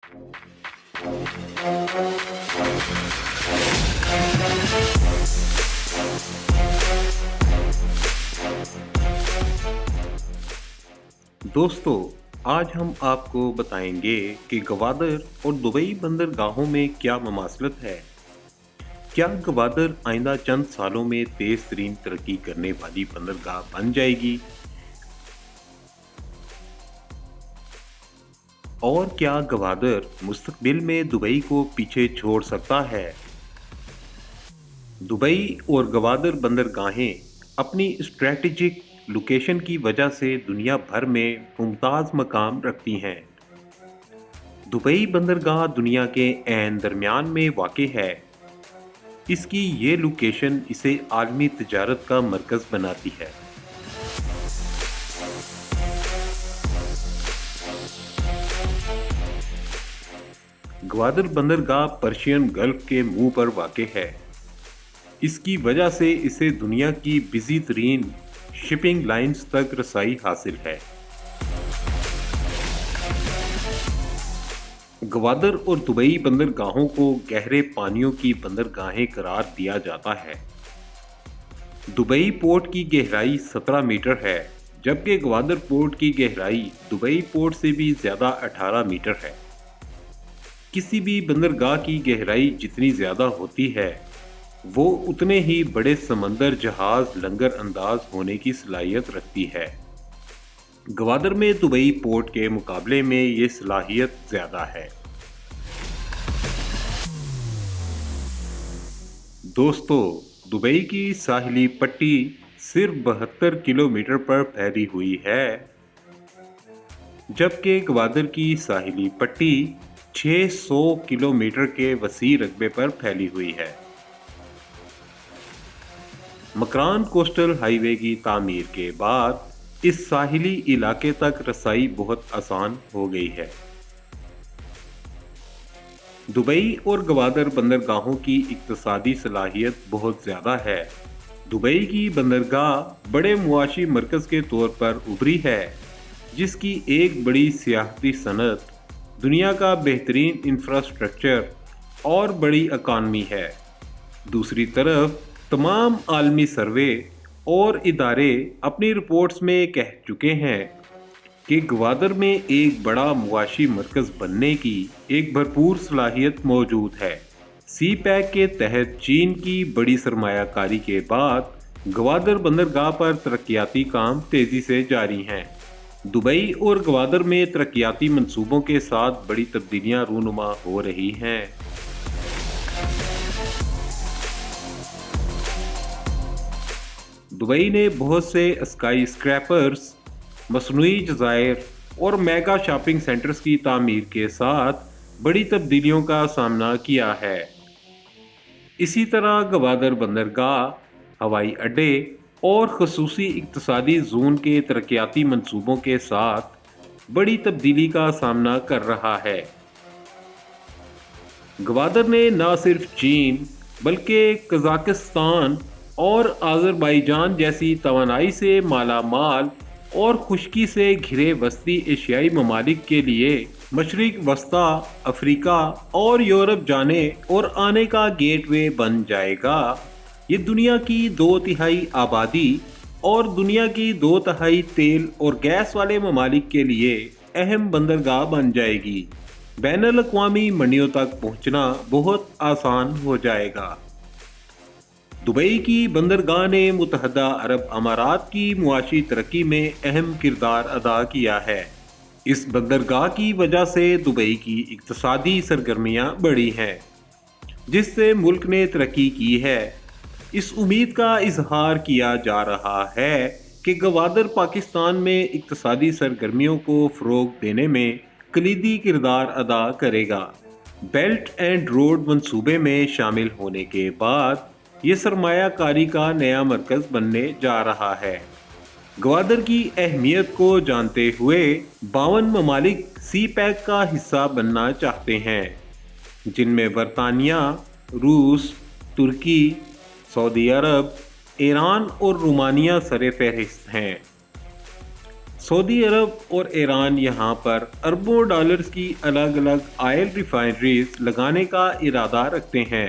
दोस्तों, आज हम आपको बताएंगे कि गवादर और दुबई बंदरगाहों में क्या ममासलत है। क्या गवादर आइंदा चंद सालों में तेज तरीन तरक्की करने वाली बंदरगाह बन जाएगी? और क्या गवादर मुस्तकबिल में दुबई को पीछे छोड़ सकता है? दुबई और गवादर बंदरगाहें अपनी स्ट्रैटेजिक लोकेशन की वजह से दुनिया भर में मुमताज़ मकाम रखती हैं। दुबई बंदरगाह दुनिया के ऐन दरमियान में वाक़ है। इसकी ये लोकेशन इसे आलमी तिजारत का मरकज़ बनाती है। ग्वादर बंदरगाह पर्शियन गल्फ के मुंह पर वाक़ है। इसकी वजह से इसे दुनिया की बिजी तरीन शिपिंग लाइन्स तक रसाई हासिल है। ग्वादर और दुबई बंदरगाहों को गहरे पानियों की बंदरगाहें करार दिया जाता है। दुबई पोर्ट की गहराई 17 मीटर है, जबकि ग्वादर पोर्ट की गहराई दुबई पोर्ट से भी ज़्यादा 18 मीटर है। किसी भी बंदरगाह की गहराई जितनी ज़्यादा होती है, वो उतने ही बड़े समंदर जहाज लंगर अंदाज होने की सलाहियत रखती है। ग्वादर में दुबई पोर्ट के मुकाबले में ये सलाहियत ज़्यादा है। दोस्तों, दुबई की साहिली पट्टी सिर्फ 72 किलोमीटर पर फैली हुई है, जबकि ग्वादर की साहिली पट्टी 600 किलोमीटर के वसी रकबे पर फैली हुई है। मकरान कोस्टल हाईवे की तामीर के बाद इस साहिली इलाके तक रसाई बहुत आसान हो गई है। दुबई और ग्वादर बंदरगाहों की इक्तसादी सलाहियत बहुत ज़्यादा है। दुबई की बंदरगाह बड़े मुआशी मरकज़ के तौर पर उभरी है, जिसकी एक बड़ी सियाहती सनत, दुनिया का बेहतरीन इंफ्रास्ट्रक्चर और बड़ी इकानमी है। दूसरी तरफ तमाम आलमी सर्वे और इदारे अपनी रिपोर्ट्स में कह चुके हैं कि ग्वादर में एक बड़ा मुआशी मरकज़ बनने की एक भरपूर सलाहियत मौजूद है। सी पैक के तहत चीन की बड़ी सरमायाकारी के बाद ग्वादर बंदरगाह पर तरक्याती काम तेज़ी से जारी हैं। दुबई और ग्वादर में तरक्याती मंसूबों के साथ बड़ी तब्दीलियां रूनुमा हो रही हैं। दुबई ने बहुत से स्काई स्क्रैपर्स, मसनूई जज़ायर और मेगा शॉपिंग सेंटर्स की तामीर के साथ बड़ी तब्दीलियों का सामना किया है। इसी तरह ग्वादर बंदरगाह हवाई अड्डे और खसूसी इक्तसादी जोन के तरक्याती मंसूबों के साथ बड़ी तब्दीली का सामना कर रहा है। ग्वादर ने न सिर्फ चीन बल्कि कजाकिस्तान और आज़रबाईजान जैसी तवानाई से मालामाल और खुश्की से घिरे वस्ती एशियाई ममालिक के लिए मशरिक वस्ता, अफ्रीका और यूरोप जाने और आने का गेटवे बन जाएगा। ये दुनिया की 2/3 आबादी और दुनिया की 2/3 तेल और गैस वाले ममालिक के लिए अहम बंदरगाह बन जाएगी। बैनुल अक़वामी मंडियों तक पहुंचना बहुत आसान हो जाएगा। दुबई की बंदरगाह ने मुत्तहदा अरब अमारात की मुआशी तरक्की में अहम किरदार अदा किया है। इस बंदरगाह की वजह से दुबई की इक्तसादी सरगर्मियां बढ़ी हैं, जिससे मुल्क ने तरक्की की है। इस उम्मीद का इजहार किया जा रहा है कि ग्वादर पाकिस्तान में इक्तसादी सरगर्मियों को फ़रोग़ देने में कलीदी किरदार अदा करेगा। बेल्ट एंड रोड मंसूबे में शामिल होने के बाद ये सरमायाकारी का नया मरकज़ बनने जा रहा है। ग्वादर की अहमियत को जानते हुए 52 ममालिक सी पैक का हिस्सा बनना चाहते हैं, जिनमें बरतानिया, रूस, तुर्की, सऊदी अरब, ईरान और रोमानिया सरे फहरिस्त हैं। سعودی عرب اور ایران یہاں پر اربوں ڈالرز کی الگ الگ آئل ریفائنریز لگانے کا ارادہ رکھتے ہیں۔